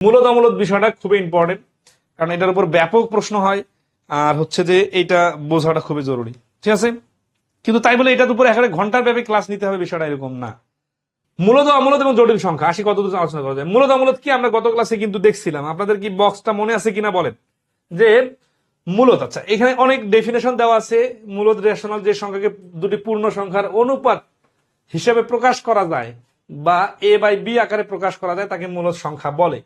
মূলত অমূলত বিষয়টা খুবই ইম্পর্টেন্ট, কারণ এটার উপর ব্যাপক প্রশ্ন হয়, আর হচ্ছে যে এইটা বোঝাটা খুবই জরুরি। ঠিক আছে, কিন্তু তাই বলে এটার উপর একেবারে ঘন্টার ব্যাপী ক্লাস নিতে হবে বিষয়টা এরকম না। মূলত অমূলত এবং জটিল সংখ্যা আসি কতদূর আলোচনা করা যায়। মূলত অমূলত কি আমরা গত ক্লাসে কিন্তু দেখছিলাম, আপনাদের কি বক্সটা মনে আছে কিনা বলেন, যে মূলত, আচ্ছা এখানে অনেক ডেফিনেশন দেওয়া আছে। মূলত রেশনাল যে সংখ্যাকে দুটি পূর্ণ সংখ্যার অনুপাত হিসেবে প্রকাশ করা যায় বা এ বাই বি আকারে প্রকাশ করা যায় তাকে মূলত সংখ্যা বলে।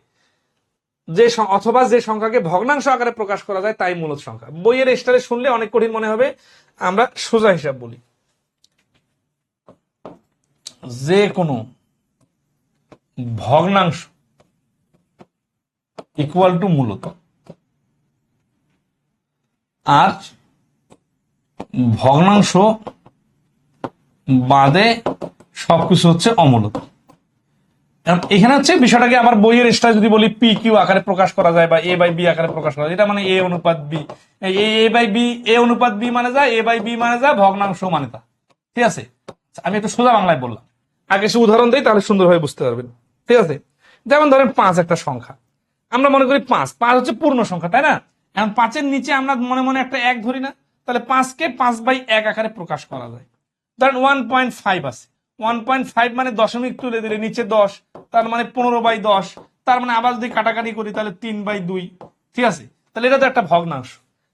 যে অথবা যে সংখ্যাকে ভগ্নাংশ আকারে প্রকাশ করা যায় তাই মূলত সংখ্যা। বইয়ের স্টারে শুনলে অনেক কঠিন মনে হবে, আমরা সোজা হিসাব বলি। যে কোনো ভগ্নাংশ ইকুয়াল টু মূলত, আর ভগ্নাংশ বাদে সবকিছু হচ্ছে অমূলত। এখানে হচ্ছে বিষয়টাকে আবার বইয়ের স্টাইল যদি বলি পি কিউ আকারে প্রকাশ করা যায় বা এ বাই বি আকারে প্রকাশ করা যায়, এটা মানে এ অনুপাত বি, এ বাই বি, এ অনুপাত বি মানে যা, এ বাই বি মানে যা, ভগ্নাংশ মানে তা। ঠিক আছে, আমি একটু সোজা বাংলায় বললাম, আগে সে উদাহরণ দিই তাহলে সুন্দরভাবে বুঝতে পারবেন। ঠিক আছে, যেমন ধরেন 5 একটা সংখ্যা, আমরা মনে করি 5 হচ্ছে পূর্ণ সংখ্যা, তাই না? এখন 5-এর নিচে আমরা মনে মনে একটা 1 ধরি না, তাহলে 5-কে 5/1 আকারে প্রকাশ করা যায়। ধরেন 1.5 আছে, 1.5 মানে দশমিক তুলে দিলে নিচে 10, তার মানে 15/10, তার মানে আবার যদি কাটাকাটি করি তাহলে 3/2। ঠিক আছে, তাহলে এটা তো একটা ভগ্নাংশ,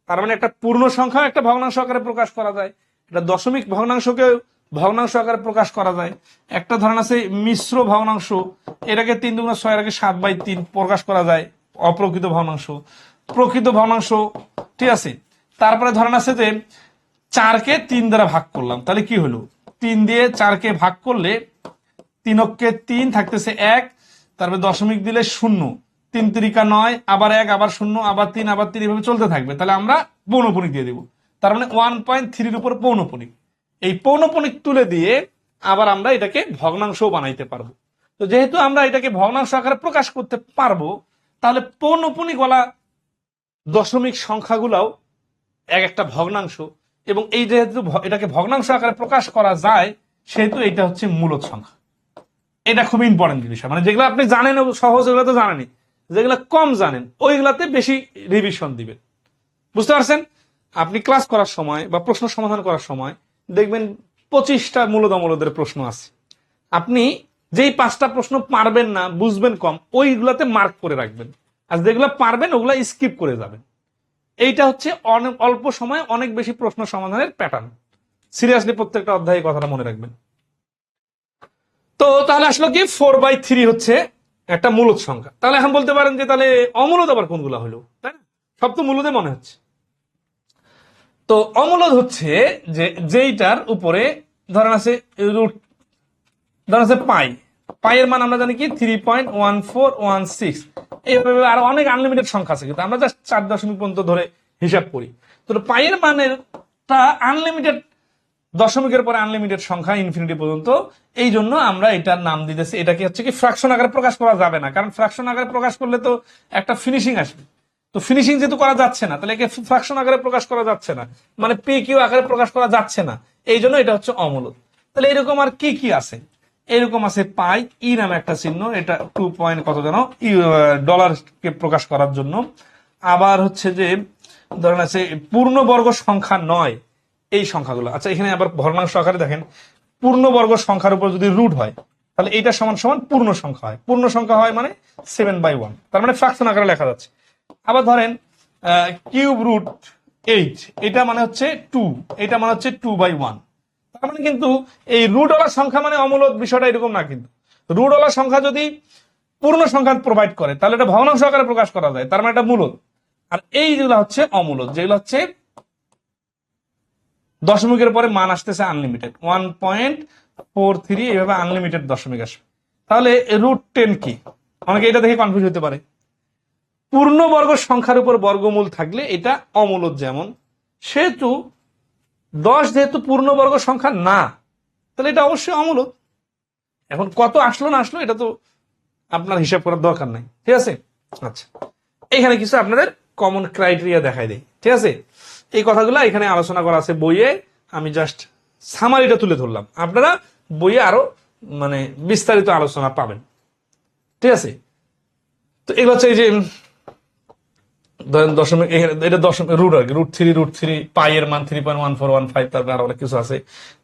তার মানে একটা পূর্ণ সংখ্যা একটা ভগ্নাংশ আকারে প্রকাশ করা যায়, এটা দশমিক ভগ্নাংশকে ভগ্নাংশ আকারে প্রকাশ করা যায়। একটা ধরেন আছে মিশ্র ভগ্নাংশ, এটাকে 3 দুগুণা 6, এটাকে 7/3 প্রকাশ করা যায়, অপ্রকৃত ভগ্নাংশ, প্রকৃত ভগ্নাংশ। ঠিক আছে, তারপরে ধরেন আছে যে 4-কে 3 দ্বারা ভাগ করলাম, তাহলে কি হলো, 3 দিয়ে 4-কে ভাগ করলে 3-কে 3 থাকতেছে 1, তারপরে দশমিক দিলে 0, 3 3 9, আবার 1, আবার 0, আবার 3, আবার 3, এভাবে চলতে থাকবে। তাহলে আমরা পৌনঃপুনিক দিয়ে দিব, তার মানে 1.3-এর উপর পৌনঃপুনিক। এই পৌনঃপুনিক তুলে দিয়ে আবার আমরা এটাকে ভগ্নাংশও বানাইতে পারবো। তো যেহেতু আমরা এটাকে ভগ্নাংশ আকারে প্রকাশ করতে পারবো, তাহলে পৌনঃপুনিক ওয়ালা দশমিক সংখ্যাগুলাও এক একটা ভগ্নাংশ, এবং এই যেহেতু এটাকে ভগ্নাংশ আকারে প্রকাশ করা যায় সেহেতু এটা হচ্ছে মূলত সংখ্যা। এটা খুব ইম্পর্টেন্ট বিষয়, মানে যেগুলো আপনি জানেন সহজ ওগুলো তো জানেনই, যেগুলো কম জানেন ওইগুলাতে বেশি রিভিশন দিবেন। বুঝতে পারছেন? আপনি ক্লাস করার সময় বা প্রশ্ন সমাধান করার সময় দেখবেন 25টা মূলত অমূলদের প্রশ্ন আছে, আপনি যেই 5টা প্রশ্ন পারবেন না, বুঝবেন কম, ওইগুলাতে মার্ক করে রাখবেন, আর যেগুলো পারবেন ওগুলা স্কিপ করে যাবেন। এইটা হচ্ছে অনেক অল্প সময় অনেক বেশি প্রশ্ন সমাধানের প্যাটার্ন। সিরিয়াসলি প্রত্যেকটা অধ্যায়ে কথাটা মনে রাখবেন। তো তাহলে আসলে কি 4/3 হচ্ছে একটা মূলত সংখ্যা। তাহলে এখন বলতে পারেন যে তাহলে অমূলত আবার কোনগুলো হলো, তাই না? সব তো মূলতে মনে হচ্ছে। তো অমূলত হচ্ছে যে যেইটার উপরে ধরেন আছে রুট, ধরেন আছে পাইয়ের মান আমরা জানি কি 3.1416, এইভাবে আরো অনেক আনলিমিটেড সংখ্যা আছে, কিন্তু আমরা জাস্ট 4 দশমিক পর্যন্ত ধরে হিসাব করি। তো পাইয়ের মানের আনলিমিটেড, দশমিকের পরে আনলিমিটেড সংখ্যা ইনফিনিটি পর্যন্ত, এই জন্য আমরা এটার নাম দিতেছি, এটাকে হচ্ছে কি ফ্র্যাকশন আকারে প্রকাশ করা যাবে না, কারণ ফ্র্যাকশন আকারে প্রকাশ করলে তো একটা ফিনিশিং আসবে। তো ফিনিশিং যেহেতু করা যাচ্ছে না, তাহলে একে ফ্র্যাকশন আকারে প্রকাশ করা যাচ্ছে না, মানে পি কিউ আকারে প্রকাশ করা যাচ্ছে না, এই জন্য এটা হচ্ছে অমূলত। তাহলে এরকম আর কি কি আছে, এরকম আছে পাই, ই নামে একটা চিহ্ন, এটা 2 পয়েন্ট কত যেন ডলারকে প্রকাশ করার জন্য। আবার হচ্ছে যে ধরেন আছে পূর্ণবর্গ সংখ্যা নয়, এই সংখ্যাগুলো। আচ্ছা এখানে আবার ভগ্নাংশ আকারে দেখেন, পূর্ণবর্গ সংখ্যার উপর যদি রুট হয় তাহলে এইটা সমান সমান পূর্ণ সংখ্যা হয়, পূর্ণ সংখ্যা হয় মানে 7/1, তার মানে ফ্র্যাকশন আকারে লেখা যাচ্ছে। আবার ধরেন কিউব রুট 8, এটা মানে হচ্ছে 2, এটা মানে হচ্ছে 2/1, তার মানে কিন্তু এই রুটওয়ালা সংখ্যা মানে অমূলত বিষয়টা এরকম না, কিন্তু রুটওয়ালা সংখ্যা যদি পূর্ণ সংখ্যা প্রোভাইড করে তাহলে এটা ভগ্নাংশ আকারে প্রকাশ করা যায়, তার মানে এটা মূলত। আর এই যেগুলো হচ্ছে অমূলত, যেগুলো হচ্ছে দশমিকের পরে মান আসতেছে আনলিমিটেড, 1.43, এইভাবে আনলিমিটেড দশমিক আসবে। তাহলে √10 কি? অনেকে এটা দেখে কনফিউজ হতে পারে। পূর্ণবর্গ সংখ্যার উপর বর্গমূল থাকলে এটা অমূলত, যেমন সেহেতু 10 যেহেতু পূর্ণবর্গ সংখ্যা না, তাহলে এটা অবশ্যই অমূলত। এখন কত আসলো না আসলো এটা তো আপনার হিসাব করার দরকার নাই, ঠিক আছে? আচ্ছা, এখানে কিছু আপনাদের কমন ক্রাইটেরিয়া দেখাই দেয়, ঠিক আছে? এই কথাগুলো এখানে আলোচনা করা আছে বইয়ে, আমি জাস্ট সামারিটা তুলে ধরলাম, আপনারা বইয়ে আরো মানে বিস্তারিত আলোচনা পাবেন, ঠিক আছে? তো এগুলো হচ্ছে এই যে ধরেন দশমিক, এটা দশমিক রুট আর কি, √3 পাই এর মান 3.1415, তারপর আরো অনেক কিছু আছে।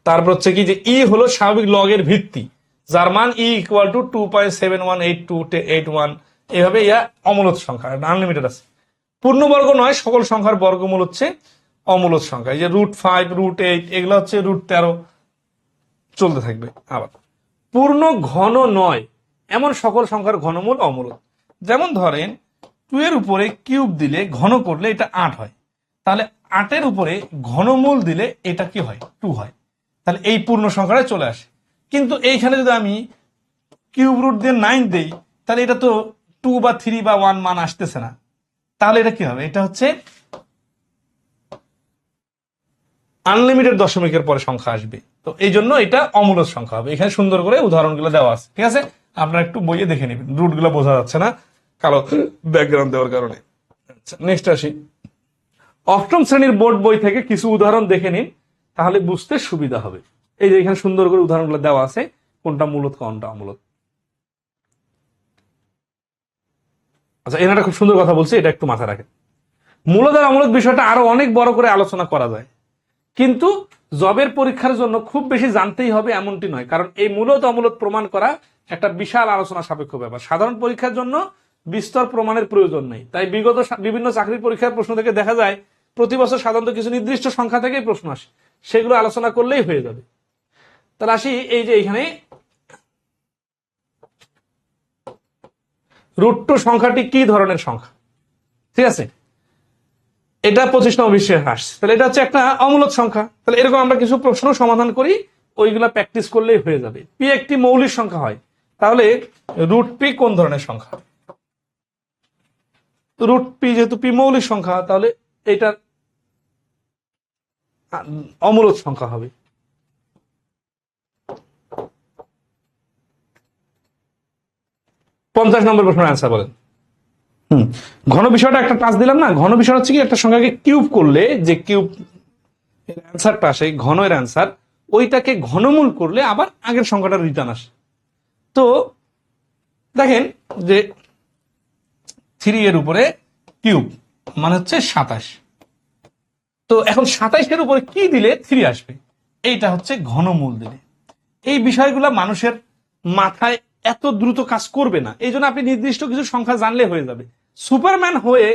তারপর হচ্ছে কি যে ই হলো স্বাভাবিক লগের ভিত্তি, যার মান ই ইকুয়াল টু 2.718281, এইভাবে ইয়া অমূলত সংখ্যা, আনলিমিটেড আছে। পূর্ণবর্গ নয়, সকল সংখ্যার বর্গমূল হচ্ছে অমূলত সংখ্যা। এই যে √5 √8 এগুলো হচ্ছে √13 চলতে থাকবে। আবার পূর্ণ ঘন নয় এমন সকল সংখ্যার ঘনমূল অমূলত। যেমন ধরেন 2 এর উপরে কিউব দিলে ঘন করলে এটা 8 হয়, তাহলে 8 এর উপরে ঘনমূল দিলে এটা কি হয়, 2 হয়। তাহলে এই পূর্ণ সংখ্যাটা চলে আসে। কিন্তু এইখানে যদি আমি কিউব রুট দিয়ে 9 দেই, তাহলে এটা তো 2 বা 3 বা 1 মান আসতেছে না। তাহলে এটা কি হবে, এটা হচ্ছে আনলিমিটেড দশমিকের পরে সংখ্যা আসবে। তো এই জন্য এটা অমূলত সংখ্যা হবে। এখানে সুন্দর করে উদাহরণগুলো দেওয়া আছে, ঠিক আছে, আপনারা একটু বইয়ে দেখে নেবেন, রুটগুলো বোঝা যাচ্ছে না কালো ব্যাকগ্রাউন্ড দেওয়ার কারণে। নেক্সট আসি, অষ্টম শ্রেণীর বোর্ড বই থেকে কিছু উদাহরণ দেখে নিন, তাহলে বুঝতে সুবিধা হবে। এই যে এখানে সুন্দর করে উদাহরণগুলো দেওয়া আছে, কোনটা মূলত কোনটা অমূলত। আচ্ছা, এনারা খুব সুন্দর কথা বলছে, এটা একটু মাথায় রাখেন। মূলত আর অমূলত বিষয়টা আরো অনেক বড় করে আলোচনা করা যায়, কিন্তু জবের পরীক্ষার জন্য খুব বেশি জানতেই হবে এমনটি নয়, কারণ এই মূলত অমূলত প্রমাণ করা একটা বিশাল আলোচনা সাপেক্ষ ব্যাপার। সাধারণ পরীক্ষার জন্য বিস্তর প্রমাণের প্রয়োজন নেই। তাই বিগত বিভিন্ন চাকরির পরীক্ষার প্রশ্ন থেকে দেখা যায় প্রতি বছর সাধারণত কিছু নির্দিষ্ট সংখ্যা থেকেই প্রশ্ন আসে, সেগুলো আলোচনা করলেই হয়ে যাবে। তাহলে আসি, এই যে এখানে √2 সংখ্যাটি কি ধরনের সংখ্যা, ঠিক আছে, এটা 25 বিশ্বের হ্রাস, তাহলে এটা হচ্ছে একটা অমূলত সংখ্যা। তাহলে এরকম আমরা কিছু প্রশ্ন সমাধান করি, ওইগুলা প্র্যাকটিস করলেই হয়ে যাবে। পি একটি মৌলিক সংখ্যা হয়, তাহলে √p কোন ধরনের সংখ্যা, √p যেহেতু পি মৌলিক সংখ্যা, তাহলে এটা অমূলত সংখ্যা হবে। পঞ্চাশ নম্বর প্রশ্নের অ্যান্সার বলেন। ঘন বিষয়টা একটা টাচ দিলাম না, ঘন বিষয় হচ্ছে কি একটা সংখ্যাকে কিউব করলে যে কিউব অ্যান্সারটা আসে, ঘনের অ্যান্সার, ওইটাকে ঘনমূল করলে আবার আগের সংখ্যাটা রিটার্ন আসে। তো দেখেন যে 3 এর উপরে কিউব মানে হচ্ছে 27, তো এখন 27-এর উপরে কি দিলে 3 আসবে, এইটা হচ্ছে ঘনমূল দিলে। এই বিষয়গুলো মানুষের মাথায় এত দ্রুত কাজ করবে না, এই জন্য আপনি নির্দিষ্ট কিছু সংখ্যা জানলে হয়ে যাবে। সুপারম্যান হয়ে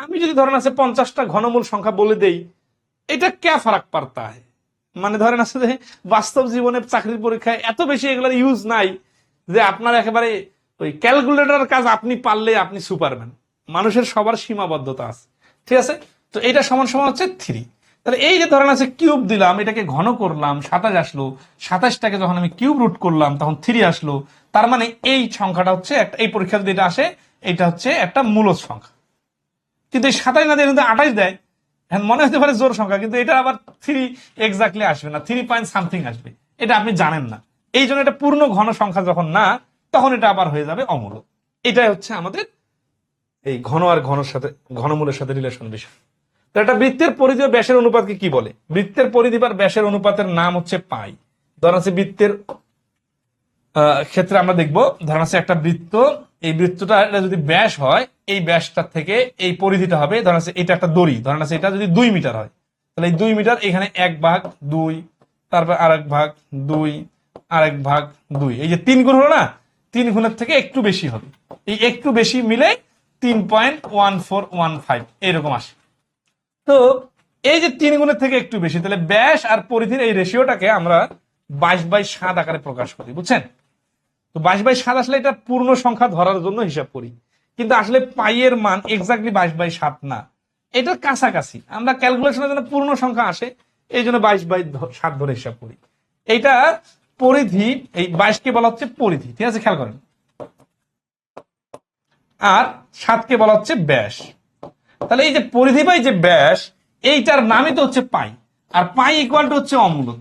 আমি যদি ধরেন আছে 50টা ঘনমূল সংখ্যা বলে দেই, এটা কে ফারাক পারতা হয়, মানে ধরেন আছে যে বাস্তব জীবনে চাকরির পরীক্ষায় এত বেশি এগুলোর ইউজ নাই যে আপনার একেবারে ওই ক্যালকুলেটর কাজ আপনি পারলে আপনি সুপারম্যান। মানুষের সবার সীমাবদ্ধতা আছে, ঠিক আছে। তো এটা সমান সমান হচ্ছে 3। তাহলে এই যে ধরেন আছে কিউব দিলাম, এটাকে ঘন করলাম, 27 আসলো, 27টাকে যখন আমি কিউব রুট করলাম তখন 3 আসলো। তার মানে এই সংখ্যাটা হচ্ছে একটা, এই পরীক্ষা যদি এটা আসে, এটা হচ্ছে একটা মূলদ সংখ্যা। কিন্তু এই 27 না দিয়ে 28 দেয়, মনে হতে পারে জোর সংখ্যা, কিন্তু এটা আবার 3 এক্স্যাক্টলি আসবে না, 3 পয়েন্ট সামথিং আসবে, এটা আপনি জানেন না। এই জন্য এটা পূর্ণ ঘন সংখ্যা যখন না, তখন এটা আবার হয়ে যাবে অমূলক। এটাই হচ্ছে আমাদের এই ঘন আর ঘনর সাথে, ঘনমূলের সাথে রিলেশন বিষয়। তো একটা বৃত্তের পরিধি ও ব্যাসের অনুপাতকে কি বলে? বৃত্তের পরিধি বা ব্যাসের অনুপাতের নাম হচ্ছে পাই। ধরেন আছে বৃত্তের ক্ষেত্রে আমরা দেখবো, ধরেন আছে একটা বৃত্ত, এই বৃত্তটা এটা যদি ব্যাস হয়, এই ব্যাসটার থেকে এই পরিধিটা হবে, ধরেন আছে এটা একটা দড়ি, ধরেন আছে এটা যদি 2 মিটার হয়, তাহলে এই 2 মিটার এখানে 1/2, তারপর আরেক ভাগ 2, আরেক ভাগ 2, এই যে 3 গুণ হলো না, 3 গুণের থেকে একটু বেশি হবে, এই একটু বেশি মিলে 3.1415 এরকম আসে। তো এই যে 3 গুণের থেকে একটু বেশি, তাহলে ব্যাস আর পরিধির এই রেশিওটাকে আমরা 22/7 আকারে প্রকাশ করি, বুঝছেন? তো 22/7 আসলে এটা পূর্ণ সংখ্যা ধরার জন্য হিসাব করি, কিন্তু আসলে পাইয়ের মান এক্স্যাক্টলি 22/7 না, এটার কাছাকাছি। আমরা ক্যালকুলেশনের জন্য পূর্ণ সংখ্যা আসে, এই জন্য 22/7 ধরে হিসাব করি। এইটা পরিধি, এই 22কে বলা হচ্ছে পরিধি, ঠিক আছে, খেয়াল করেন। আর 7কে বলা হচ্ছে ব্যাস। তাহলে এই যে পরিধি বা এই যে ব্যাস, এইটার নামই তো হচ্ছে পাই, আর পাই ইকুয়াল টু হচ্ছে অমূলক।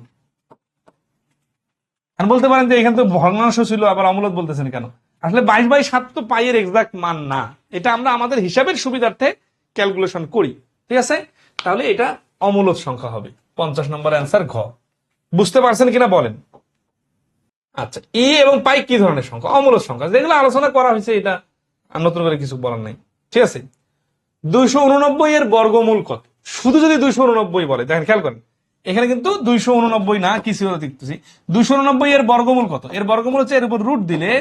আর বলতে পারেন যে এখানে তো ভগ্নাংশ ছিল, আবার অমূলক বলতেছেন কেন? আসলে 22/7 তো পাইয়ের এক্সাক্ট মান না, এটা আমরা আমাদের হিসাবের সুবিধার্থে ক্যালকুলেশন করি, ঠিক আছে। তাহলে এটা অমূলক সংখ্যা হবে। 50 নম্বর অ্যান্সার ঘ। বুঝতে পারছেন কিনা বলেন? আচ্ছা, ই এবং পাই কি ধরনের সংখ্যা? অমূলক সংখ্যা, যেগুলো আলোচনা করা হয়েছে, এটা আর নতুন করে কিছু বলার নাই। ঠিক আছে, 289 এর বর্গমূল কত? শুধু যদি 289 বলে, দেখেন খেয়াল করেন, এখানে কিন্তু 289 না, কিছু দেখতেছি 289 এর বর্গমূল কত? এর বর্গমূল হচ্ছে, এর উপর রুট দিলে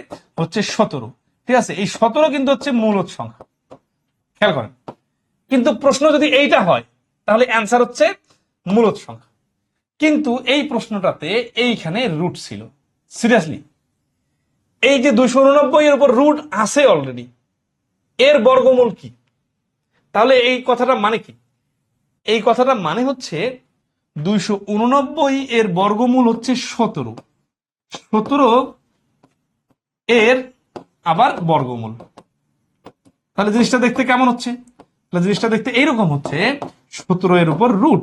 হচ্ছে 17। ঠিক আছে, এই 17 কিন্তু হচ্ছে মূলদ সংখ্যা, খেয়াল করেন। কিন্তু প্রশ্ন যদি এইটা হয় তাহলে অ্যান্সার হচ্ছে মূলদ সংখ্যা, কিন্তু এই প্রশ্নটাতে এইখানে রুট ছিল। সিরিয়াসলি, এই যে 289 এর উপর রুট আছে অলরেডি, এর বর্গমূল কি? তাহলে এই কথাটা মানে কি? এই কথাটা মানে হচ্ছে 289 এর বর্গমূল হচ্ছে 17, 17 এর আবার বর্গমূল। তাহলে জিনিসটা দেখতে কেমন হচ্ছে? তাহলে জিনিসটা দেখতে এইরকম হচ্ছে, 17 এর উপর রুট,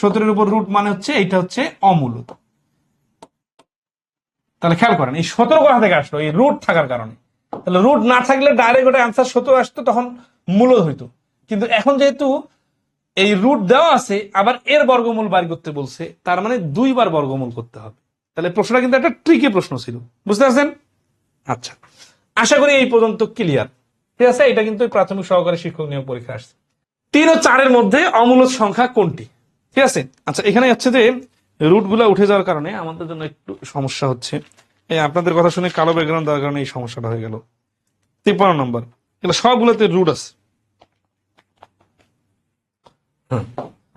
17 এর উপর রুট মানে হচ্ছে এইটা হচ্ছে অমূলদ। তাহলে খেয়াল করেন, এই 17 কোথা থেকে আসলো? এই রুট থাকার কারণে। তাহলে রুট না থাকলে ডাইরেক্ট ওটা অ্যান্সার 17 আসতো, তখন মূলদ হইতো। কিন্তু এখন যেহেতু এই রুট দেওয়া আছে, আবার এর বর্গমূল বাড়ি করতে বলছে, তার মানে 2 বার বর্গমূল করতে হবে। তাহলে প্রশ্নটা কিন্তু একটা ট্রিকি প্রশ্ন ছিল, বুঝতে পারছেন? আচ্ছা, আশা করি এই পর্যন্ত ক্লিয়ার। ঠিক আছে, এটা কিন্তু প্রাথমিক সহকারী শিক্ষক নিয়োগ পরীক্ষা আসছে। 3 ও 4 এর মধ্যে অমূলদ সংখ্যা কোনটি? ঠিক আছে, আচ্ছা, এখানে হচ্ছে যে রুট গুলা উঠে যাওয়ার কারণে আমাদের জন্য একটু সমস্যা হচ্ছে। এই আপনাদের কথা শুনে কালো ব্যাকগ্রাউন্ড দেওয়ার কারণে এই সমস্যাটা হয়ে গেল। 53 নম্বর, এগুলো সবগুলোতে রুট আছে।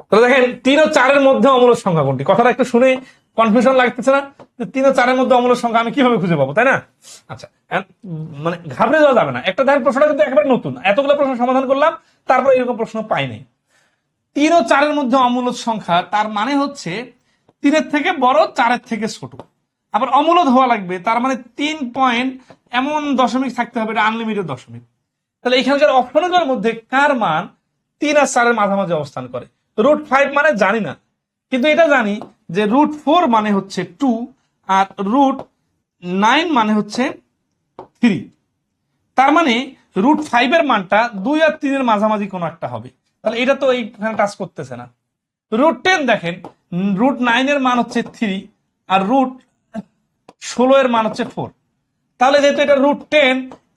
তাহলে দেখেন, 3 ও 4 এর মধ্যে অমূলদ সংখ্যা কোনটি? কথাটা একটু শুনে কনফিউশন লাগতেছে না? 3 ও 4 এর মধ্যে অমূলদ সংখ্যা আমি কিভাবে খুঁজে পাবো, তাই না? আচ্ছা, মানে ঘাবড়ে যাওয়া যাবে না। একটা দেখেন, প্রশ্নটা কিন্তু একেবারে নতুন, এতগুলো প্রশ্ন সমাধান করলাম, তারপর এরকম প্রশ্ন পাইনি। 3 ও 4 এর মধ্যে অমূলদ সংখ্যা, তার মানে হচ্ছে 3 এর থেকে বড়, 4 এর থেকে ছোট। আবার অমূলদ হওয়া লাগবে, তার মানে 3 পয়েন্ট এমন দশমিক থাকতে হবে, এটা আনলিমিটেড দশমিক। তাহলে এখানকার অপশনগুলোর মধ্যে কার মান 3 আর 4 এর মাঝামাঝি অবস্থান করে? √5 মানে জানি না, কিন্তু এটা জানি যে √4 মানে হচ্ছে 2, আর √9 মানে হচ্ছে 3। তার মানে √5 এর মানটা 2 আর 3 এর মাঝামাঝি কোনো একটা হবে। তাহলে এটা তো এইখানে টাচ করতেছে না। √10 দেখেন, √9 এর মান হচ্ছে 3, আর √16 এর মান হচ্ছে 4। তাহলে যেহেতু এটা √10,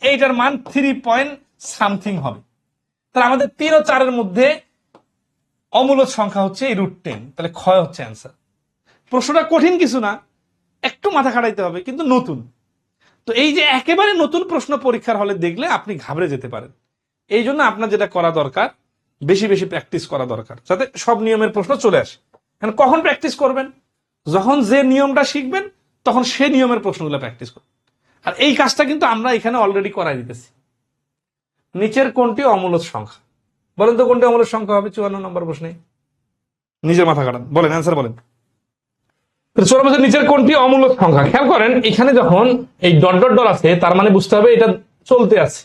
এইটার মান 3 পয়েন্ট সামথিং হবে। তাহলে আমাদের 3 ও 4 এর মধ্যে অমূলদ সংখ্যা হচ্ছে এই √10। তাহলে ক্ষয় হচ্ছে অ্যান্সার। প্রশ্নটা কঠিন কিছু না, একটু মাথা খাটাইতে হবে, কিন্তু নতুন। তো এই যে একেবারে নতুন প্রশ্ন পরীক্ষার হলে দেখলে আপনি ঘাবড়ে যেতে পারেন। এই জন্য আপনার যেটা করা দরকার, বেশি বেশি প্র্যাকটিস করা দরকার, যাতে সব নিয়মের প্রশ্ন চলে আসে। এখন কখন প্র্যাকটিস করবেন? যখন যে নিয়মটা শিখবেন, তখন সে নিয়মের প্রশ্নগুলো প্র্যাকটিস করবেন। আর এই কাজটা কিন্তু আমরা এখানে অলরেডি করাই দিতেছি। নিচের কোনটি অমূলদ সংখ্যা? বলেন তো, কোনটি অমূলদ সংখ্যা হবে 54 নম্বর প্রশ্নে? নিজের মাথা কাটান, বলেন, অ্যান্সার বলেন। 54 নিচের কোনটি অমূলদ সংখ্যা? খেয়াল করেন, এখানে যখন এই ডট ডট ডট আছে, তার মানে বুঝতে হবে এটা চলতে আছে।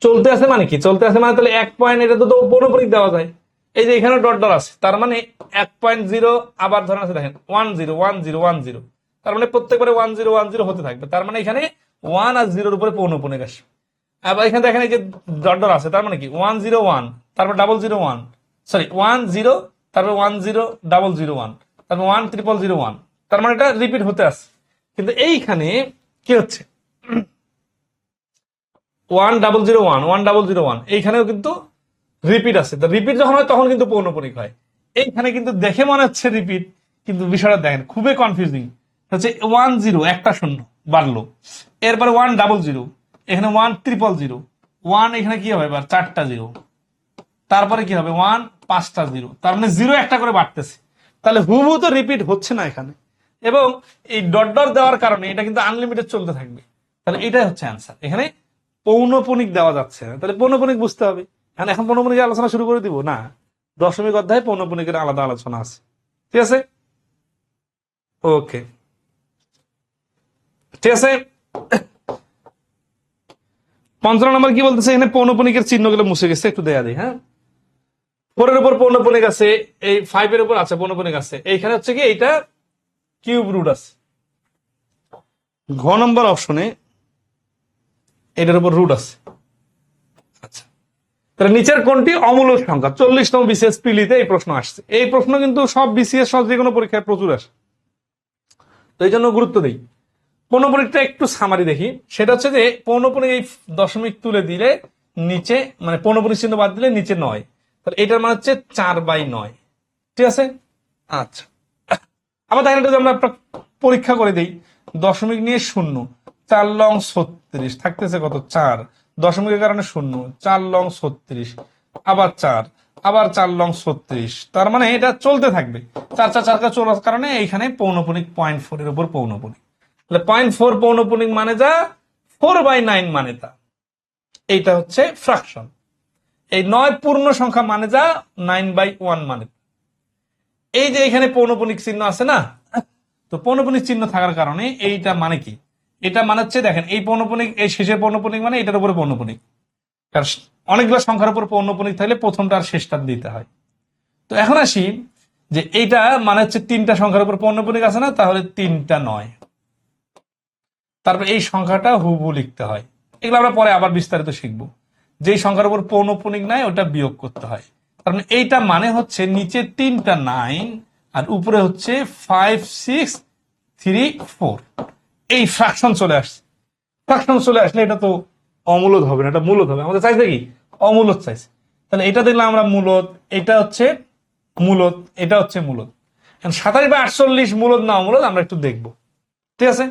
চলতে আছে মানে কি? চলতে আছে মানে তাহলে 1 পয়েন্ট, এটা তো পৌনঃপুনিক দেওয়া যায়। এই যে এখানে ডট ডট আছে, তার মানে 1.0, আবার ধরেন আছে দেখেন 101010, তার মানে প্রত্যেকবারে 1010 হতে থাকবে। তার মানে এখানে 1 আর 0 উপরে পৌনঃপুনিক আসবে। আবার এখানে দেখেন এই যে ডট ডট আছে, তার মানে কি 101, তারপর 001, সরি 10, তারপর 100001, তারপর 10001। তার মানে এটা রিপিট হতে আছে। কিন্তু এইখানে কি হচ্ছে, 1001, 1001, এইখানেও কিন্তু রিপিট আছে। রিপিট যখন হয় তখন কিন্তু পৌনঃপুনিক হয়। এইখানে কিন্তু দেখে মনে হচ্ছে রিপিট, কিন্তু বিষয়টা দেখেন খুবই কনফিউজিং হচ্ছে। 10, একটা শূন্য বাড়লো, এরপরে 100, এখানে 1000, 1 এখানে কি হবে এবার 4টা 0, তারপরে কি হবে 1, 5টা 0, তার মানে 0 একটা করে বাড়তেছে। তাহলে হুবহু তো রিপিট হচ্ছে না এখানে, এবং এই ডট ডট দেওয়ার কারণে এটা কিন্তু আনলিমিটেড চলতে থাকবে। তাহলে এটাই হচ্ছে অ্যান্সার। এখানে পৌনঃপুনিক দেওয়া যাচ্ছে না, তাহলে পৌনঃপুনিক বুঝতে হবে। এখন পৌনঃপুনিকের আলোচনা শুরু করে দিব না, দশমিক অধ্যায়ে পৌনঃপুনিকের আলাদা আলোচনা আছে। ঠিক আছে, ওকে, ঠিক আছে। 55 নম্বর কি বলতেছে? এখানে পৌনঃপুনিকের চিহ্নগুলো মুছে গেছে, একটু দেয়া দিই। হ্যাঁ, 4 এর উপর পৌনঃপুনিক আছে, এই 5 এর উপর আছে পৌনঃপুনিক আছে, এইখানে হচ্ছে কি এইটা কিউব রুট আছে। ঘ নম্বর অপশনে এটার উপর রুট আছে। আচ্ছা, তাহলে নিচের কোনটি অমূলদ সংখ্যা? 40তম বিসিএস পিলিতে এই প্রশ্ন আসছে। এই প্রশ্ন কিন্তু সব বিসিএস সহ যে কোনো পরীক্ষায় প্রচুর আসে, তো এই জন্য গুরুত্ব দিই। পৌনঃপুনিকটা একটু সামারি দেখি। সেটা হচ্ছে যে পৌনঃপুনিক এই দশমিক তুলে দিলে নিচে মানে পৌনঃপুনিক চিহ্ন বাদ দিলে নিচে 9, তাহলে এটার মানে হচ্ছে 4/9। ঠিক আছে, আচ্ছা আবার দেখেন এটা যদি আমরা পরীক্ষা করে দিই, দশমিক নিয়ে 0, 4 লং 36 থাকতেছে কত 4, দশমিকের কারণে 0, 4 লং 36, আবার 4, আবার 4 লং 36, তার মানে এটা চলতে থাকবে 4 4 4 চলার কারণে এইখানে পৌনঃপুনিক 0.4 এর উপর পৌনঃপুনিক, তাহলে 0.4 পৌনঃপুনিক মানে যা, 4/9 মানে তা, এইটা হচ্ছে ফ্রাকশন। এই 9 পূর্ণ সংখ্যা মানে যা, 9/1 মানে। এই যে এখানে পৌনঃপুনিক চিহ্ন আছে না, তো পৌনঃপুনিক চিহ্ন থাকার কারণে এইটা মানে কি, এটা মানে হচ্ছে দেখেন এই পৌনঃপুনিক, এই শেষের পৌনঃপুনিক মানে এটার উপরে পৌনঃপুনিক, কারণ অনেকগুলো সংখ্যার উপর পৌনঃপুনিক থাকলে প্রথমটা আর শেষটা দিতে হয়। তো এখন আসি যে এইটা মানে হচ্ছে 3টা সংখ্যার উপর পৌনঃপুনিক আছে না, তাহলে 3টা 9, তারপর এই সংখ্যাটা হুবহু লিখতে হয়। এগুলো আমরা পরে আবার বিস্তারিত শিখবো। যেই সংখ্যার উপর পৌনঃপুনিক নাই ওটা বিয়োগ করতে হয়। কারণ এইটা মানে হচ্ছে নিচে 3টা 9 আর উপরে হচ্ছে 5 6 3 4, এই ফ্র্যাকশন চলে আসছে। ফ্র্যাকশন চলে আসলে এটা তো অমূলদ হবে না, এটা মূলদ হবে। আমাদের চাইছে কি, অমূলদ চাইছে। তাহলে এটা দেখলাম আমরা মূলদ, এটা হচ্ছে মূলদ, এটা হচ্ছে মূলদ। 27/48 মূলদ না অমূলদ আমরা একটু দেখবো। ঠিক আছে,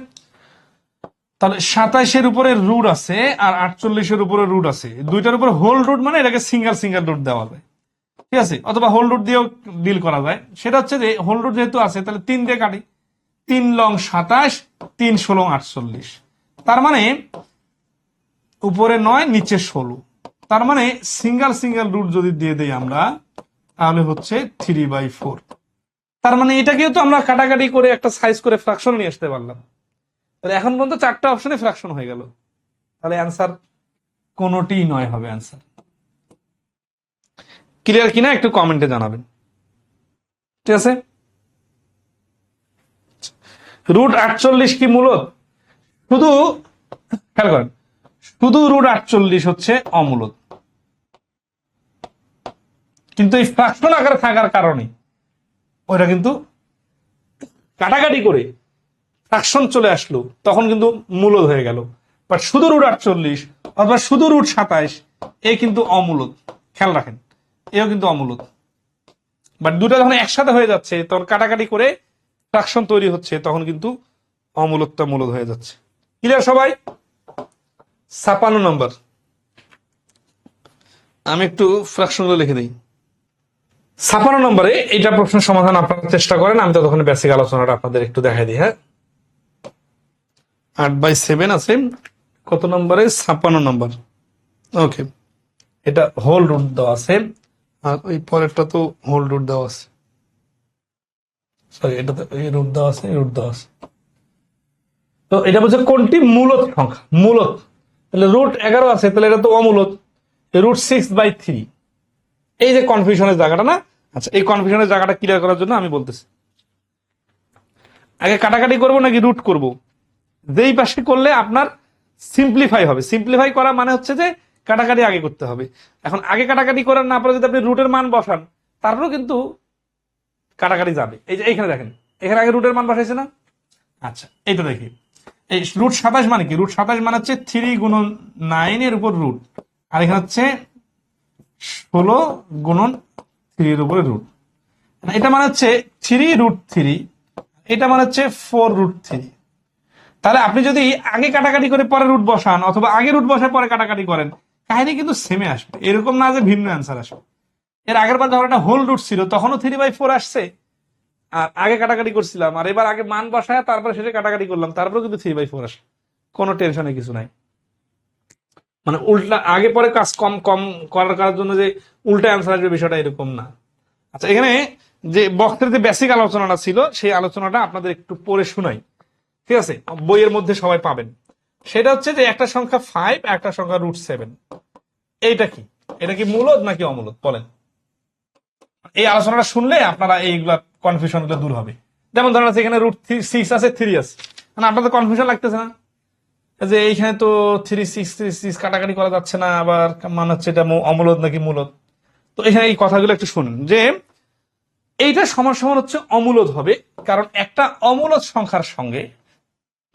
তাহলে 27-এর উপরে রুট আছে আর 48-এর উপরে রুট আছে, দুইটার উপরে হোল রুট মানে এটাকে সিঙ্গেল সিঙ্গেল রুট দেওয়া যায়। ঠিক আছে, অথবা হোল রুট দিয়েও ডিল করা যায়। সেটা হচ্ছে যে হোল রুট যেহেতু আছে তাহলে 3 দিয়ে কাটি, 3 লং 27, 3 16 48, তার মানে উপরে 9 নিচে 16, তার মানে সিঙ্গেল সিঙ্গেল রুট যদি দিয়ে দেই আমরা তাহলে হচ্ছে 3/4। তার মানে এটাকেও তো আমরা কাটাকাটি করে একটা সাইজ করে ফ্র্যাকশন নিয়ে আসতে পারলাম। তাহলে এখন পর্যন্ত 4টা অপশনে ফ্র্যাকশন হয়ে গেল, তাহলে অ্যান্সার কোনোটি নয় হবে অ্যান্সার। ক্লিয়ার কিনা একটু কমেন্টে জানাবেন। ঠিক আছে, রুট 48 কি মূলদ? শুধু খেয়াল করেন, শুধু রুট 48 হচ্ছে অমূলদ, কিন্তু এই ফ্র্যাকশন আকারে থাকার কারণে ওইটা কিন্তু কাটাকাটি করে ফ্র্যাকশন চলে আসলো, তখন কিন্তু মূলদ হয়ে গেল। বাট শুধু রুট 48 অথবা শুধু রুট 27 এ কিন্তু অমূলদ, খেয়াল রাখেন, এও কিন্তু অমূলদ। বাট দুটো যখন একসাথে হয়ে যাচ্ছে তখন কাটাকাটি করে ফ্র্যাকশন তৈরি হচ্ছে, তখন কিন্তু অমূলদটা মূলদ হয়ে যাচ্ছে। ক্লিয়ার সবাই? 56 নম্বর, আমি একটু ফ্র্যাকশনগুলো লিখে দিই। 56 নম্বরে এইটা প্রশ্নের সমাধান আপনারা চেষ্টা করেন, আমি ততক্ষণ বেসিক আলোচনাটা আপনাদের একটু দেখাই দিই। হ্যাঁ, 8/7 আছে কত নম্বরে? 56 নম্বর। ওকে, এটা হোল রুট দেওয়া আছে আর ওই পরেরটা তো হোল রুট দেওয়া আছে, সরি এটা তো এই রুট দেওয়া আছে, রুট দেওয়া আছে। তো এটা বলছে কোনটি মূলদ সংখ্যা, মূলদ, তাহলে রুট 11 আছে, তাহলে এটা তো অমূলদ। রুট 6/3, এই যে কনফিউশনের জায়গাটা না, আচ্ছা এই কনফিউশনের জায়গাটা ক্লিয়ার করার জন্য আমি বলতেছি, আগে কাটাকাটি করব নাকি রুট করব? যেই পাশে করলে আপনার সিম্পলিফাই হবে। সিম্পলিফাই করা মানে হচ্ছে যে কাটাকাটি আগে করতে হবে। এখন আগে কাটাকাটি করার না পরে যদি আপনি রুটের মান বসান তারপরেও কিন্তু কাটাকাটি যাবে। এই যে এইখানে দেখেন, এখানে আগে রুটের মান বসাইছে না, আচ্ছা এইটা দেখি, এই রুট 27 মানে কি? রুট 27 মানে হচ্ছে 3 গুণন 9 এর উপর রুট, আর এখানে হচ্ছে 16 গুণন 3 এর উপরে রুট। এটা মানে হচ্ছে 3√3, এটা মানে হচ্ছে 4√3। তাহলে আপনি যদি আগে কাটাকাটি করে পরে রুট বসান অথবা আগে রুট বসায় পরে কাটাকাটি করেন, কাহিনী কিন্তু সেমে আসবে, এরকম না যে ভিন্ন অ্যান্সার আসবে। এর আগের বার যখন একটা হোল রুট ছিল তখনও 3/4 আসছে, আর আগে কাটাকাটি করছিলাম, আর এবার আগে মান বসায় তারপরে শেষে কাটাকাটি করলাম, তারপরে কিন্তু 3/4 আসে। কোনো টেনশনের কিছু নাই। মানে উল্টা আগে পরে কাজ কম কম করার জন্য যে উল্টা অ্যান্সার আসবে বিষয়টা এরকম না। আচ্ছা, এখানে যে বক্সের যে বেসিক আলোচনাটা ছিল সেই আলোচনাটা আপনাদের একটু পড়ে শোনাই। ঠিক আছে, বইয়ের মধ্যে সবাই পাবেন। সেটা হচ্ছে যে একটা সংখ্যা 5, একটা সংখ্যা √7, এইটা কি? এটা কি মূলদ নাকি অমূলদ বলেন? এই আলোচনাটা শুনলে আপনারা এইগুলা কনফিউশন গুলো দূর হবে। যেমন ধরেন এখানে √6 আছে, 3 আছে, মানে আপনাদের কনফিউশন লাগতেছে না যে এইখানে তো 3 6 কাটাকাটি করা যাচ্ছে না, আবার মানে হচ্ছে এটা অমূলদ নাকি মূলদ? তো এখানে এই কথাগুলো একটু শুনুন যে এইটা সমান সমান হচ্ছে অমূলদ হবে, কারণ একটা অমূলদ সংখ্যার সঙ্গে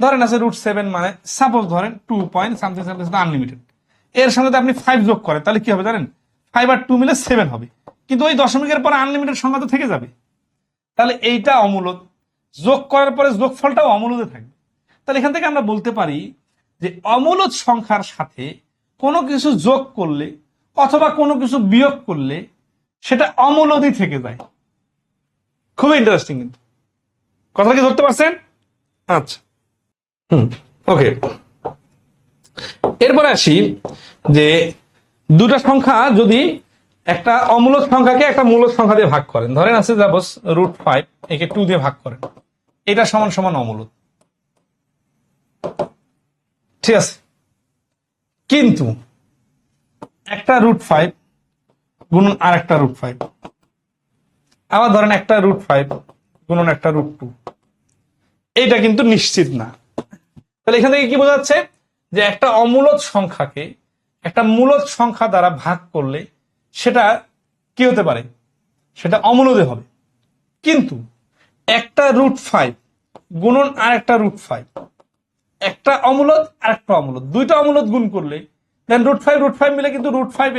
ধরেন আছে √7, মানে সাপোজ ধরেন 2 পয়েন্ট সামথিং সামথিং আনলিমিটেড, এর সঙ্গে যদি আপনি 5 যোগ করেন তাহলে কি হবে জানেন, 5 আর 2 মিলে 7 হবে, কিন্তু ওই দশমিকের পরে আনলিমিটেড সংখ্যা তো থেকে যাবে, তাহলে এইটা অমূলদ, যোগ করার পরে যোগফলটাও অমূলদে থাকবে। তাহলে এখান থেকে আমরা বলতে পারি যে অমূলদ সংখ্যার সাথে কোনো কিছু যোগ করলে অথবা কোনো কিছু বিয়োগ করলে সেটা অমূলদই থেকে যায়। খুবই ইন্টারেস্টিং, কিন্তু কথা কি ধরতে পারছেন? আচ্ছা, ওকে, এরপরে আসি যে দুটা সংখ্যা যদি একটা অমূলদ সংখ্যাকে একটা মূলদ সংখ্যা দিয়ে ভাগ করেন, ধরেন আছে সাপোজ √5, একে 2 দিয়ে ভাগ করেন, এটা সমান সমান অমূলদ, ঠিক আছে। কিন্তু একটা √5 গুণন আর একটা √5, আবার ধরেন একটা √5 গুণন একটা √2, এইটা কিন্তু নিশ্চিত না। তাহলে এখান থেকে কি বোঝা যাচ্ছে যে একটা অমূলদ সংখ্যাকে একটা মূলদ সংখ্যা দ্বারা ভাগ করলে সেটা কি হতে পারে, সেটা অমূলদে হবে। কিন্তু একটা √5 গুণন আর একটা √5, একটা অমূলদ আর একটা অমূলদ, দুইটা অমূলদ গুণ করলে দেন √5 মিলে কিন্তু √5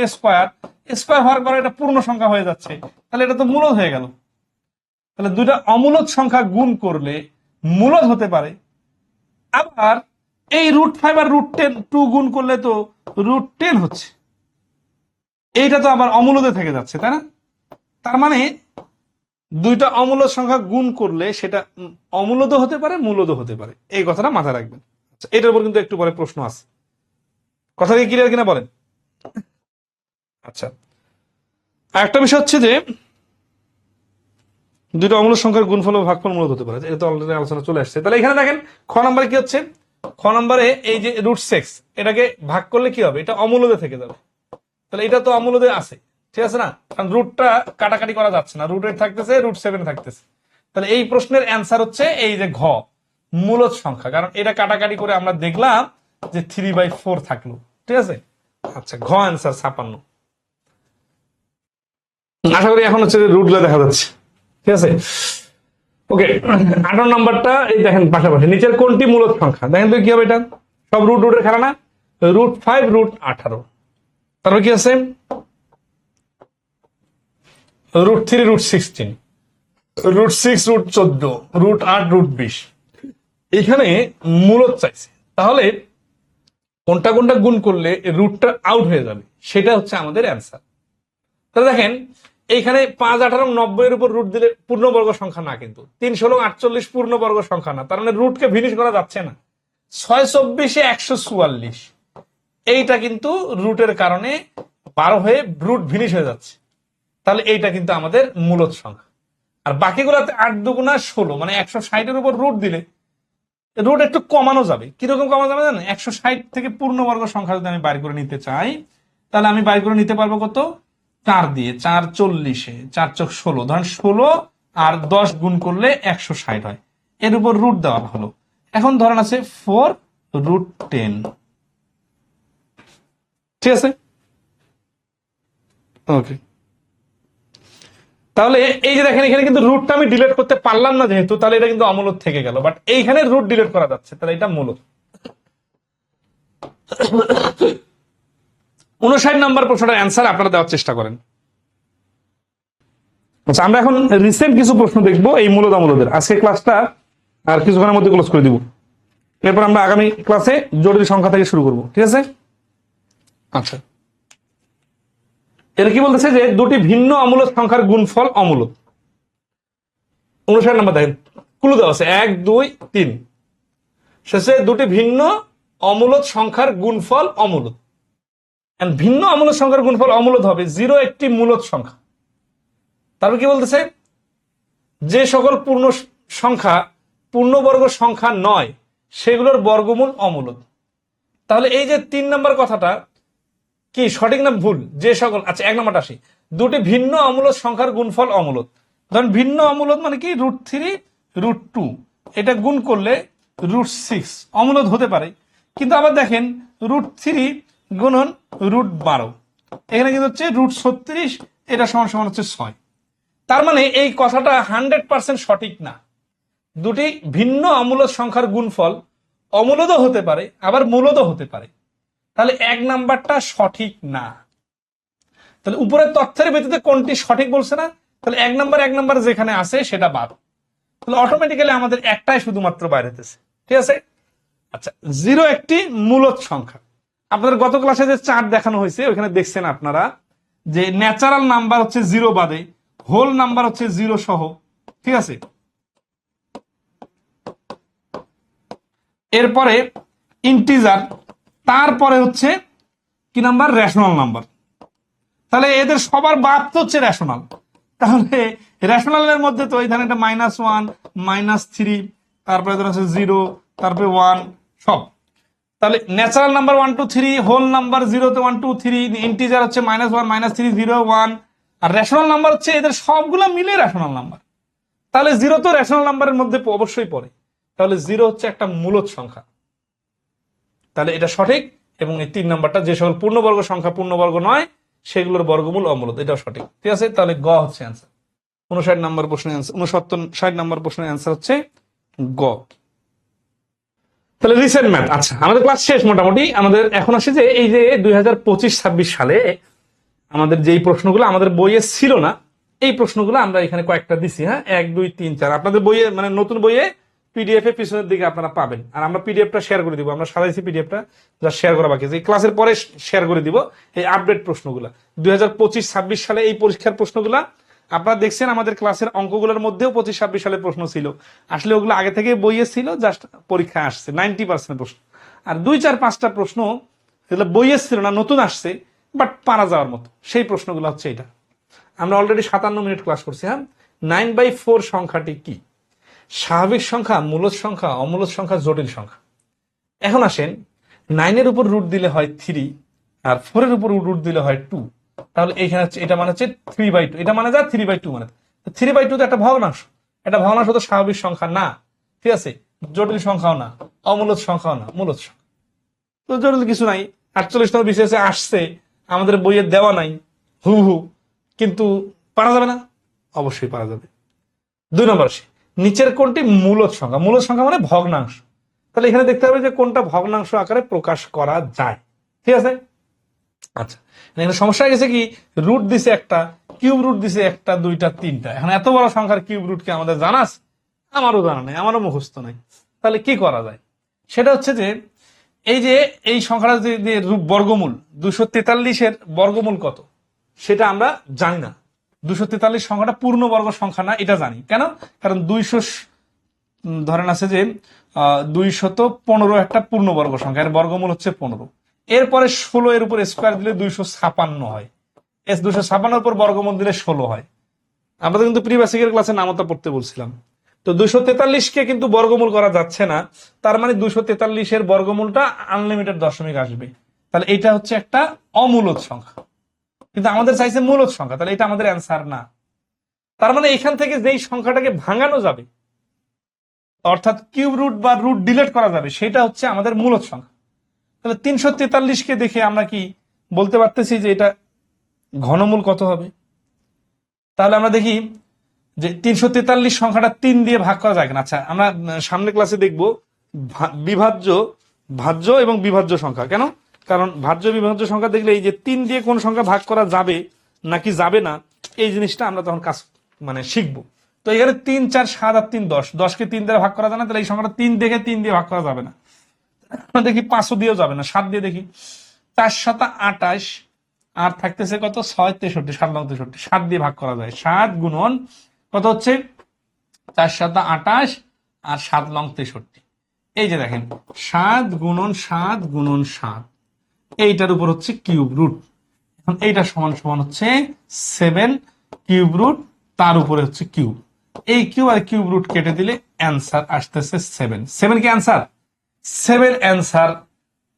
স্কয়ার হওয়ার পরে এটা পূর্ণ সংখ্যা হয়ে যাচ্ছে, তাহলে এটা তো মূলদ হয়ে গেল। তাহলে দুইটা অমূলদ সংখ্যা গুণ করলে মূলদ হতে পারে। আবার এই √5 আর √2 গুণ করলে তো √10 হচ্ছে, এইটা তো আবার অমূলদে থেকে যাচ্ছে, তাই না? তার মানে দুইটা অমূলদ সংখ্যা গুণ করলে সেটা অমূলদ হতে পারে, মূলদ হতে পারে, এই কথাটা মাথায় রাখবেন। এটার উপর কিন্তু একটু পরে প্রশ্ন আছে, কথা কি ক্লিয়ার কিনা বলেন? আচ্ছা, আরেকটা বিষয় হচ্ছে যে দুটো অমূলদ সংখ্যার গুণফল ও ভাগফল মূলদ হতে পারে, এটা তো অলরেডি আলোচনা চলে আসছে। তাহলে এখানে দেখেন খ নম্বরে কি হচ্ছে, খ নম্বরে এই যে √6 এটাকে ভাগ করলে কি হবে, এটা অমূলদে থেকে যাবে, তাহলে এটা তো অমূলদে আছে, ঠিক আছে না, কারণ রুটটা কাটাকাটি করা যাচ্ছে না, √8 থাকতেছে, √7 থাকতেছে। তাহলে এই প্রশ্নের অ্যান্সার হচ্ছে এই যে ঘ, মূলদ সংখ্যা, কারণ এটা কাটাকাটি করে আমরা দেখলাম যে 3/4 থাকলো, ঠিক আছে। আচ্ছা, ঘ অ্যান্সার 56। আশা করি এখন হচ্ছে রুটগুলো দেখা যাচ্ছে, ঠিক আছে। ওকে, 18 নাম্বারটা এই দেখেন পাশাপাশি, নিচের কোনটি মূলদ সংখ্যা, দেখেন তো কি হবে, এটা সব রুটের খেলা না, √5 √18, তারপর কি আছে √3 √16, √6 √14, √8 √20, এখানে মূলদ চাইছে, তাহলে কোনটা কোনটা গুণ করলে রুটটা আউট হয়ে যাবে সেটা হচ্ছে আমাদের অ্যান্সার। তাহলে দেখেন এইখানে 5, 18, 90 এর উপর রুট দিলে পূর্ণবর্গ সংখ্যা না, কিন্তু 3, 16, 48 পূর্ণবর্গ সংখ্যা না, তার মানে রুটকে ভিনিশ করা যাচ্ছে না। 6, 24, 144 এইটা কিন্তু রুটের কারণে 12 হয়ে রুট ভিনিশ হয়ে যাচ্ছে, তাহলে এইটা কিন্তু আমাদের মূলদ সংখ্যা। আর বাকিগুলোতে 8 দুগুণা 16, মানে 160 এর উপর রুট দিলে রুট একটু কমানো যাবে। কিরকম কমানো যাবে জানেন, 160 থেকে পূর্ণবর্গ সংখ্যা যদি আমি বাইর করে নিতে চাই, তাহলে আমি বাইর করে নিতে পারবো কত, 4 দিয়ে, 4 40, 4 চোখ 16, ধরেন 16 আর 10 গুণ করলে 160 হয়, এর উপর রুট দেওয়া হলো। এখন ধরেন আছে 4 √10, ঠিক আছে, ওকে। তাহলে এই যে দেখেন এখানে কিন্তু রুটটা আমি ডিলিট করতে পারলাম না যেহেতু, তাহলে এটা কিন্তু অমূলদ থেকে গেল, বাট এইখানে রুট ডিলিট করা যাচ্ছে, তাহলে এটা মূলদ। 59 নাম্বার প্রশ্নটার অ্যান্সার আপনারা দেওয়ার চেষ্টা করেন। আচ্ছা, আমরা এখন রিসেন্ট কিছু প্রশ্ন দেখবো এই মূলদ অমূলদের। আজকে ক্লাসটা আর কিছুক্ষণের মধ্যে ক্লোজ করে দিব, এরপর আমরা আগামী ক্লাসে জটিল সংখ্যা থেকে শুরু করব, ঠিক আছে। আচ্ছা, এর কি বলতেছে যে দুটি ভিন্ন অমূলদ সংখ্যার গুণফল অমূলদ। 59 নাম্বার দেখেন, ক্লু দেওয়া আছে 1, 2, 3, শেষে দুটি ভিন্ন অমূলদ সংখ্যার গুণফল অমূলদ। ভিন্ন অমূলদ সংখ্যার গুণফল অমূলদ হবে 0 একটি মূলদ সংখ্যা। তারপর কি বলতেছে, যে সকল পূর্ণ সংখ্যা পূর্ণবর্গ সংখ্যা নয় সেগুলোর বর্গমূল অমূলদ। তাহলে এই যে 3 নম্বর কথাটা কি সঠিক না ভুল, যে সকল, আচ্ছা 1 নম্বরটা আসি, দুটি ভিন্ন অমূলদ সংখ্যার গুণফল অমূলদ। ধরেন ভিন্ন অমূলদ মানে কি, √3 √2, এটা গুণ করলে √6 অমূলদ হতে পারে। কিন্তু আবার দেখেন √3 গুণন √12, এখানে কিন্তু হচ্ছে √36, এটা সমান সমান হচ্ছে 6। তার মানে এই কথাটা 100% সঠিক না। দুটি ভিন্ন অমূলদ সংখ্যার গুণফল অমূলদও হতে পারে, আবার মূলদও হতে পারে। তাহলে 1 নাম্বারটা সঠিক না। তাহলে উপরের তথ্যের ভিত্তিতে কোনটি সঠিক বলছে না, তাহলে 1 নাম্বার যেখানে আছে সেটা বাদ। তাহলে অটোমেটিক্যালি আমাদের একটাই শুধুমাত্র বাইরে হতেছে। ঠিক আছে। আচ্ছা, 0 একটি মূলদ সংখ্যা। আপনাদের গত ক্লাসে যে চার্ট দেখানো হয়েছে ওইখানে দেখছেন আপনারা যে ন্যাচারাল নাম্বার হচ্ছে 0 বাদে, হোল নাম্বার হচ্ছে 0 সহ। ঠিক আছে। এরপরে ইন্টিজার, তারপরে হচ্ছে কি নাম্বার, রেশনাল নাম্বার। তাহলে এদের সবার বাপ তো হচ্ছে রেশনাল। তাহলে রেশনালের মধ্যে তো এই ধরেন একটা -1, -3, তারপরে ধর আছে 0, তারপরে 1 সব। তাহলে ন্যাচারাল নাম্বার 1 2 3, হোল নাম্বার 0 তে 1 2 3, ইন্টিজার হচ্ছে -1 -3 0 1, আর রেশনাল নাম্বার হচ্ছে এদের সবগুলো মিলে রেশনাল নাম্বার। তাহলে 0 তো রেশনাল নাম্বারের মধ্যে অবশ্যই পড়ে। তাহলে 0 হচ্ছে একটা মূলদ সংখ্যা। তাহলে এটা সঠিক। এবং এই 3 নাম্বারটা যে সকল পূর্ণবর্গ সংখ্যা পূর্ণবর্গ নয় সেগুলোর বর্গমূল অমূলদ, এটাও সঠিক। ঠিক আছে। তাহলে গ হচ্ছে অ্যান্সার। 59 নম্বর প্রশ্নের অ্যান্সার, 60 নম্বর প্রশ্নের অ্যান্সার হচ্ছে গ। তাহলে রিসেন্ট ম্যাথ। আচ্ছা, আমাদের ক্লাস শেষ মোটামুটি। আমাদের এখন আসে যে এই যে 2025-26 সালে আমাদের যেই প্রশ্নগুলো আমাদের বইয়ে ছিল না, এই প্রশ্নগুলো আমরা এখানে কয়েকটা দিছি। হ্যাঁ, 1 2 3 4 আপনাদের বইয়ে মানে নতুন বইয়ে পিডিএফ এর পিছনের দিকে আপনারা পাবেন। আর আমরা পিডিএফটা শেয়ার করে দিব, আমরা সারাইছি পিডিএফটা, যা শেয়ার করা বাকি আছে। এই ক্লাসের পরে শেয়ার করে দিব এই আপডেট প্রশ্নগুলো। 2025-26 সালে এই পরীক্ষার প্রশ্নগুলা আপনারা দেখছেন। আমাদের ক্লাসের অঙ্কগুলোর মধ্যেও 25-26 সালের প্রশ্ন ছিল। আসলে ওগুলো আগে থেকে বইয়ে ছিল, জাস্ট পরীক্ষা আসছে 90% প্রশ্ন। আর 2 4 5টা প্রশ্ন যেগুলো বইয়ে ছিল না, নতুন আসছে, বাট পারা যাওয়ার মতো সেই প্রশ্নগুলো হচ্ছে এটা। আমরা অলরেডি 57 মিনিট ক্লাস করছি। হ্যাঁ, 9/4 সংখ্যাটি কি? স্বাভাবিক সংখ্যা, মূলদ সংখ্যা, অমূলদ সংখ্যা, জটিল সংখ্যা। এখন আসেন, 9-এর উপর রুট দিলে হয় 3, আর 4-এর উপর রুট দিলে হয় 2। তাহলে এখানে হচ্ছে এটা মানে হচ্ছে 3/2, এটা মানে যা 3/2 মানে 3/2 তো একটা ভগ্নাংশ। এটা ভগ্নাংশ তো স্বাভাবিক সংখ্যা না। ঠিক আছে। জটিল সংখ্যাও না, অমূলদ সংখ্যাও না, মূলদ সংখ্যা। তো জটিল কিছু নাই। 48 নম্বর বিসিএসে আসছে, আমাদের বইয়ে দেওয়া নাই হু, কিন্তু পারা যাবে না? অবশ্যই পারা যাবে। 2 নম্বর আসে, নিচের কোনটি মূলদ সংখ্যা? মূলদ সংখ্যা মানে ভগ্নাংশ। তাহলে এখানে দেখতে হবে যে কোনটা ভগ্নাংশ আকারে প্রকাশ করা যায়। ঠিক আছে। আচ্ছা, এখানে সমস্যা হয়ে গেছে কি, রুট দিছে একটা, কিউব রুট দিছে 1 2 3টা। এখন এত বড় সংখ্যার কিউব রুট কি আমাদের জানা আছে? আমারও জানা নেই, আমারও মুখস্থ নাই। তাহলে কি করা যায়? সেটা হচ্ছে যে এই যে এই সংখ্যাটা যে বর্গমূল 243-এর বর্গমূল কত সেটা আমরা জানি না। 243 সংখ্যাটা পূর্ণবর্গ সংখ্যা না, এটা জানি। কেন? কারণ 200 ধরেন আছে যে 215 একটা পূর্ণবর্গ সংখ্যা, এর বর্গমূল হচ্ছে 15। এরপরে 16 এর উপর স্কোয়ার দিলে 256 হয়। 256 উপর বর্গমূল দিলে 16 হয়। আমরা কিন্তু প্রি বেসিকের ক্লাসে নামতা পড়তে বলছিলাম। তো 243-কে কিন্তু বর্গমূল করা যাচ্ছে না। তার মানে 243-এর বর্গমূলটা আনলিমিটেড দশমিক আসবে। তাহলে এটা হচ্ছে একটা অমূলদ সংখ্যা, কিন্তু আমাদের চাইছে মূলদ সংখ্যা। তাহলে এটা আমাদের অ্যান্সার না। তার মানে এখান থেকে যেই সংখ্যাটাকে ভাঙানো যাবে, অর্থাৎ কিউব রুট বা রুট ডিলিট করা যাবে, সেটা হচ্ছে আমাদের মূলদ সংখ্যা। তাহলে 343-কে দেখে আমরা কি বলতে পারতেছি যে এটা ঘনমূল কত হবে? তাহলে আমরা দেখি যে 343 সংখ্যাটা 3 দিয়ে ভাগ করা যায় কিনা। আচ্ছা, আমরা সামনে ক্লাসে দেখব বিভাজ্য, ভাজ্য এবং বিভাজ্য সংখ্যা। কেন? কারণ ভাজ্য বিভাজ্য সংখ্যা দেখলে এই যে 3 দিয়ে কোন সংখ্যা ভাগ করা যাবে নাকি যাবে না, এই জিনিসটা আমরা তখন কাজ মানে শিখবো। তো এখানে 3 4 7 আর 3 10, 10কে 3 দিয়ে ভাগ করা যায় না, তাহলে এই সংখ্যাটা 3 দেখে 3 দিয়ে ভাগ করা যাবে না। দেখি 5 দিয়েও যাবে না, 7 দিয়ে দেখি 4 7 28, আর থাকতেছে কত 6 63, 7 লং 63, 7 দিয়ে ভাগ করা যায়। 7 গুণন কত হচ্ছে 4 7 28 আর 7 লং 63। এই যে দেখেন 7 গুণন 7 গুণন 7, এইটার উপর হচ্ছে কিউব রুট। এখন এইটা সমান সমান হচ্ছে 7 কিউব রুট, তার উপরে হচ্ছে কিউব। এই কিউব আর কিউব রুট কেটে দিলে অ্যান্সার আসতেছে 7। 7 কি অ্যান্সার? 7 অ্যান্সার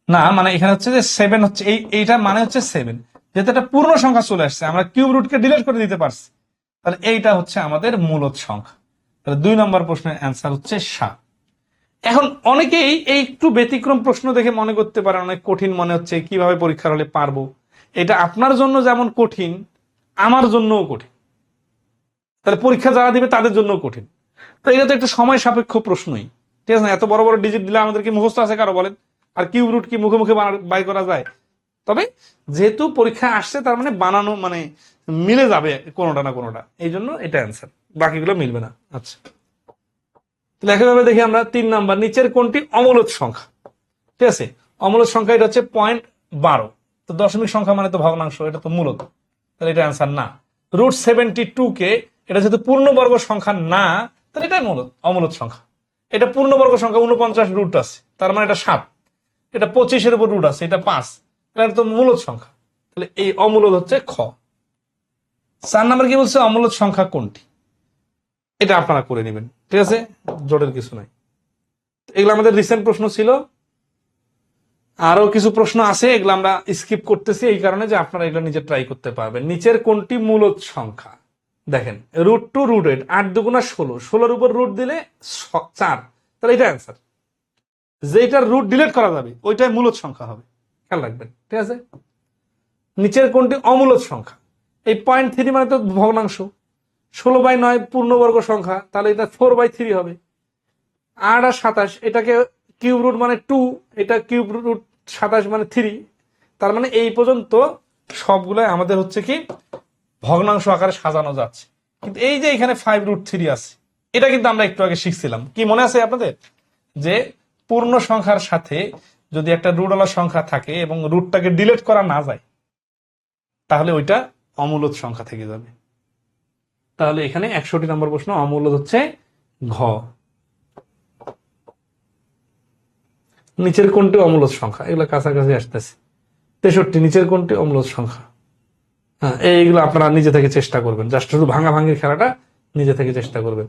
না, মানে এখানে হচ্ছে যে 7 হচ্ছে এইটা মানে হচ্ছে 7, যেহেতু একটা পূর্ণ সংখ্যা চলে আসছে, আমরা কিউব রুটকে ডিলিট করে দিতে পারছি। তাহলে এইটা হচ্ছে আমাদের মূলদ সংখ্যা। তাহলে 2 নম্বর প্রশ্নের অ্যান্সার হচ্ছে 7। এখন অনেকেই এই একটু ব্যতিক্রম প্রশ্ন দেখে মনে করতে পারে অনেক কঠিন মনে হচ্ছে, কিভাবে পরীক্ষার হলে পারবো। এটা আপনার জন্য যেমন কঠিন, আমার জন্যও কঠিন। তাহলে পরীক্ষা যারা দিবে তাদের জন্য কঠিন। তো এটা তো একটা সময় সাপেক্ষ প্রশ্নই। ঠিক আছে না? এত বড় বড় ডিজিট দিলে আমাদেরকে মুখস্থ আছে কারো বলেন? আর কিউব রুট কি মুখে মুখে বাই করা যায়? তবে যেহেতু পরীক্ষা আসছে তার মানে বানানো মানে মিলে যাবে কোনোটা না কোনোটা, এই জন্য এটা অ্যান্সার, বাকিগুলো মিলবে না। আচ্ছা, তাহলে একইভাবে দেখি আমরা 3 নাম্বার, নিচের কোনটি অমূলদ সংখ্যা? ঠিক আছে, অমূলদ সংখ্যা এটা হচ্ছে 0.12, তো দশমিক সংখ্যা মানে তো ভগ্নাংশ, এটা তো মূলদ, তাহলে এটা অ্যান্সার না। √72 কে এটা যেহেতু পূর্ণবর্গ সংখ্যা না, তাহলে এটাই অমূলদ সংখ্যা। এটা পূর্ণবর্গ সংখ্যা 49 রুট আছে, তার মানে এটা 7, এটা 25-এর উপর রুট আছে, এটা 5, এটা তো মূলদ সংখ্যা, তাহলে এই অমূলদ হচ্ছে খ। 4 নাম্বার কি বলছে, অমূলদ সংখ্যা কোনটি? এটা আপনারা করে নেবেন, ঠিক আছে, জোরের কিছু নাই। এগুলো আমাদের রিসেন্ট প্রশ্ন ছিল, আরো কিছু প্রশ্ন আছে, এগুলো আমরা স্কিপ করতেছি এই কারণে যে আপনারা এগুলো নিজে ট্রাই করতে পারবেন। নিচের কোনটি মূলদ সংখ্যা? দেখেন √2 √8, 8 দুগুণা 16, 16-এর উপর রুট দিলে 4, তাহলে এটা অ্যান্সার। যেটার রুট ডিলিট করা যাবে ওইটাই মূলদ সংখ্যা হবে, খেয়াল রাখবেন, ঠিক আছে। নিচের কোনটি অমূলদ সংখ্যা? এই 0.3 মানে তো ভগ্নাংশ, 16/9 পূর্ণবর্গ সংখ্যা, তাহলে এটা 4/3 হবে। 8 আর 27 এটাকে কিউব রুট মানে 2, এটা কিউব রুট 27 মানে 3, তার মানে এই পর্যন্ত সবগুলো আমাদের হচ্ছে কি ভগ্নাংশ আকারে সাজানো যাচ্ছে। কিন্তু এই যে এখানে 5√3 আছে, এটা কিন্তু আমরা একটু আগে শিখছিলাম, কি মনে আছে আপনাদের, যে পূর্ণ সংখ্যার সাথে যদি একটা রুটওয়ালা সংখ্যা থাকে এবং রুটটাকে ডিলিট করা না যায় তাহলে ওইটা অমূলদ সংখ্যা থেকে যাবে। তাহলে এখানে 61 নম্বর প্রশ্ন, অমূলদ হচ্ছে ঘ। নিচের কোনটি অমূলদ সংখ্যা? এগুলো কাছাকাছি আসতেছে। 63, নিচের কোনটি অমূলদ সংখ্যা? হ্যাঁ, এইগুলো আপনারা নিজে থেকে চেষ্টা করবেন, জাস্ট শুধু ভাঙাভাঙির খেলাটা নিজে থেকে চেষ্টা করবেন।